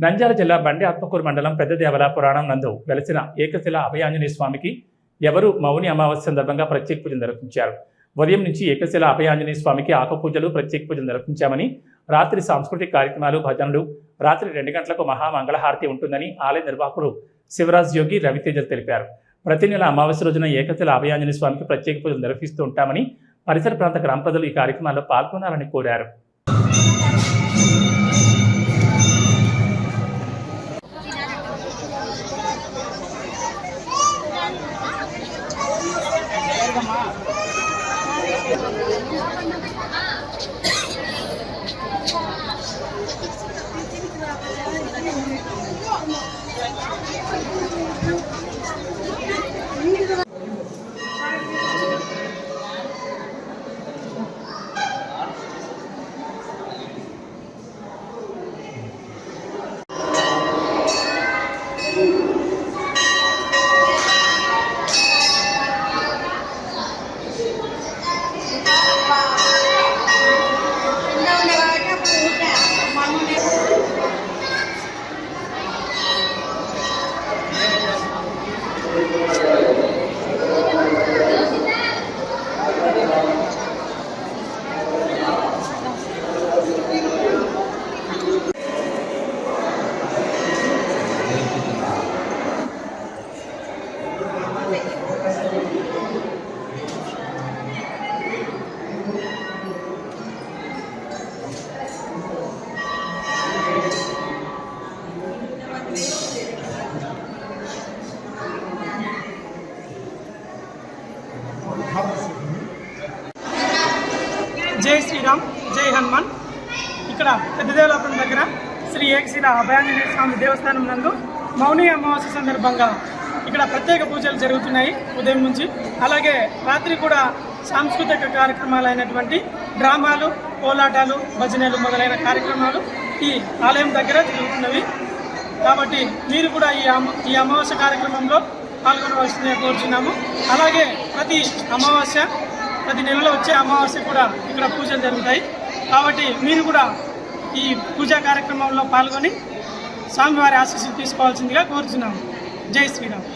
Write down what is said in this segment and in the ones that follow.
నంద్యాల జిల్లా బండి ఆత్మకూరు మండలం పెద్దదేవల పురాణం నందు వెలసిన ఏకశిల అభయాంజనేయ స్వామికి ఎవరు మౌని అమావాస్య సందర్భంగా ప్రత్యేక పూజలు నిర్వహించారు. ఉదయం నుంచి ఏకశిల అభయాంజనేయ స్వామికి ఆకపూజలు ప్రత్యేక పూజలు నిర్వహించామని, రాత్రి సాంస్కృతిక కార్యక్రమాలు, భజనలు, రాత్రి 2 గంటలకు మహామంగళహారతి ఉంటుందని ఆలయ నిర్వాహకులు శివరాజ్ యోగి రవితేజలు తెలిపారు. ప్రతి నెల అమావాస్య రోజున ఏకశిల అభయాంజనేయ స్వామికి ప్రత్యేక పూజలు నిర్వహిస్తూ ఉంటామని, పరిసర ప్రాంత గ్రామ ప్రజలు ఈ కార్యక్రమాల్లో పాల్గొనాలని కోరారు. జై శ్రీరామ్, జై హనుమాన్. ఇక్కడ పెద్దదేవలాపురం దగ్గర శ్రీ ఏకశిల అభయాంజనేయ స్వామి దేవస్థానం నందు మౌని అమావాస్య సందర్భంగా ఇక్కడ ప్రత్యేక పూజలు జరుగుతున్నాయి ఉదయం నుంచి. అలాగే రాత్రి కూడా సాంస్కృతిక కార్యక్రమాలు అయినటువంటి డ్రామాలు, కోలాటాలు, భజనలు మొదలైన కార్యక్రమాలు ఈ ఆలయం దగ్గర జరుగుతున్నవి. కాబట్టి మీరు కూడా ఈ అమావాస్య కార్యక్రమంలో పాల్గొనవలసిందిగా కోరుచున్నాము. అలాగే ప్రతి నెలలో వచ్చే అమావాస్య కూడా ఇక్కడ పూజలు జరుగుతాయి. కాబట్టి మీరు కూడా ఈ పూజా కార్యక్రమంలో పాల్గొని స్వామివారి ఆశీస్సులు తీసుకోవాల్సిందిగా కోరుచున్నాము. జై శ్రీరామ్.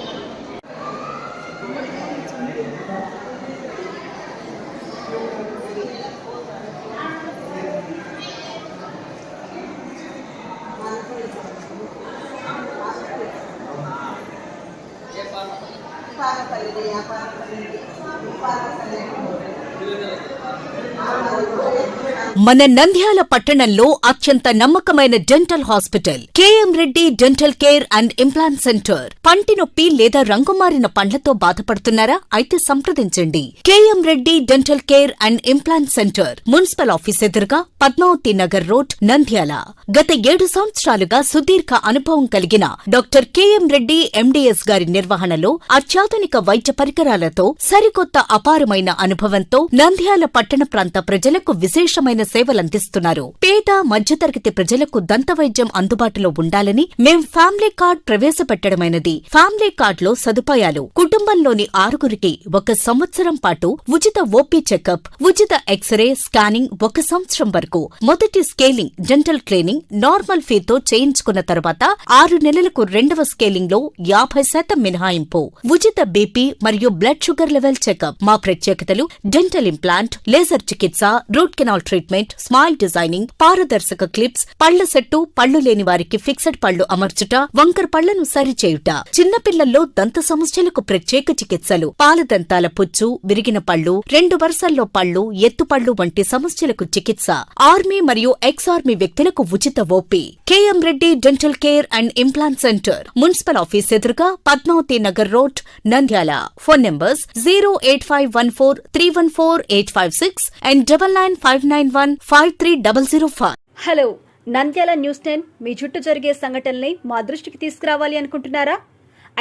మన నంద్యాల పట్టణంలో అత్యంత నమ్మకమైన dental hospital KM Reddy dental care and implant centre. పంటి నొప్పి లేదా రంగుమారిన పండ్లతో బాధపడుతున్నారా? అయితే సంప్రదించండి. KM Reddy dental care and implant centre, municipal office ఎదురుగా, పద్మావతి నగర్ రోడ్, నంద్యాల. గత 7 సంవత్సరాలుగా సుదీర్ఘ అనుభవం కలిగిన డాక్టర్ కేఎం రెడ్డి ఎండీఎస్ గారి నిర్వహణలో అత్యాధునిక వైద్య పరికరాలతో సరికొత్త అపారమైన అనుభవంతో నంద్యాల పట్టణ ప్రాంత ప్రజలకు విశేషమైన సేవలందిస్తున్నారు. పేద మధ్యతరగతి ప్రజలకు దంతవైద్యం అందుబాటులో ఉండాలని మేం ఫ్యామిలీ కార్డ్ ప్రవేశపెట్టడమైనది. ఫ్యామిలీ కార్డ్ లో సదుపాయాలు: కుటుంబంలోని 6గురికి 1 సంవత్సరం పాటు ఉచిత ఓపీ చెకప్, ఉచిత ఎక్స్రే స్కానింగ్ 1 సంవత్సరం వరకు, మొదటి స్కేలింగ్ డెంటల్ క్లీనింగ్ నార్మల్ ఫీతో చేయించుకున్న తర్వాత 6 నెలలకు 2వ స్కేలింగ్ లో 50% మినహాయింపు, ఉచిత బీపీ మరియు బ్లడ్ షుగర్ లెవెల్ చెకప్. మా ప్రత్యేకతలు: డెంటల్ ఇంప్లాంట్, లేజర్ చికిత్స, root canal treatment, smile designing, పారదర్శక క్లిప్స్, పళ్ల సెట్టు, పళ్లు లేని వారికి ఫిక్సెడ్ పళ్లు అమర్చుట, వంకర పళ్లను సరిచేయుట, చిన్నపిల్లల్లో దంత సమస్యలకు ప్రత్యేక చికిత్సలు, పాలదంతాల పుచ్చు, విరిగిన పళ్లు, 2 వరుసల్లో పళ్లు, ఎత్తుపళ్లు వంటి సమస్యలకు చికిత్స, ఆర్మీ మరియు ఎక్స్ ఆర్మీ వ్యక్తులకు ఉచిత OP. KM Reddy dental care and implant centre, municipal office ఎదురుగా, Padmavati Nagar road, Nandyal. Phone numbers 08514314856 and 9959153005. Hello, Nandyal news 10 మీ చుట్టూ జరిగే సంఘటనల్ని మా దృష్టికి తీసుకురావాలి అనుకుంటున్నారా?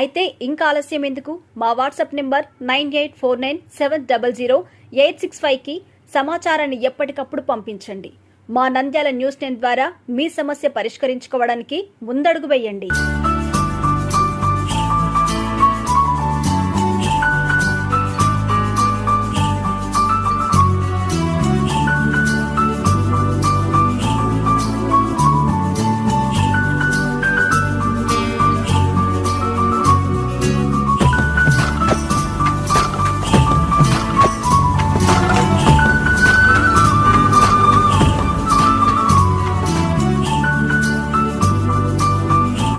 అయితే ఇంకా ఆలస్యం ఎందుకు? మా వాట్సాప్ నెంబర్ 9849700865కి సమాచారాన్ని ఎప్పటికప్పుడు పంపించండి. మా నంద్యాల న్యూస్ 10 ద్వారా మీ సమస్య పరిష్కరించుకోవడానికి ముందడుగు వేయండి.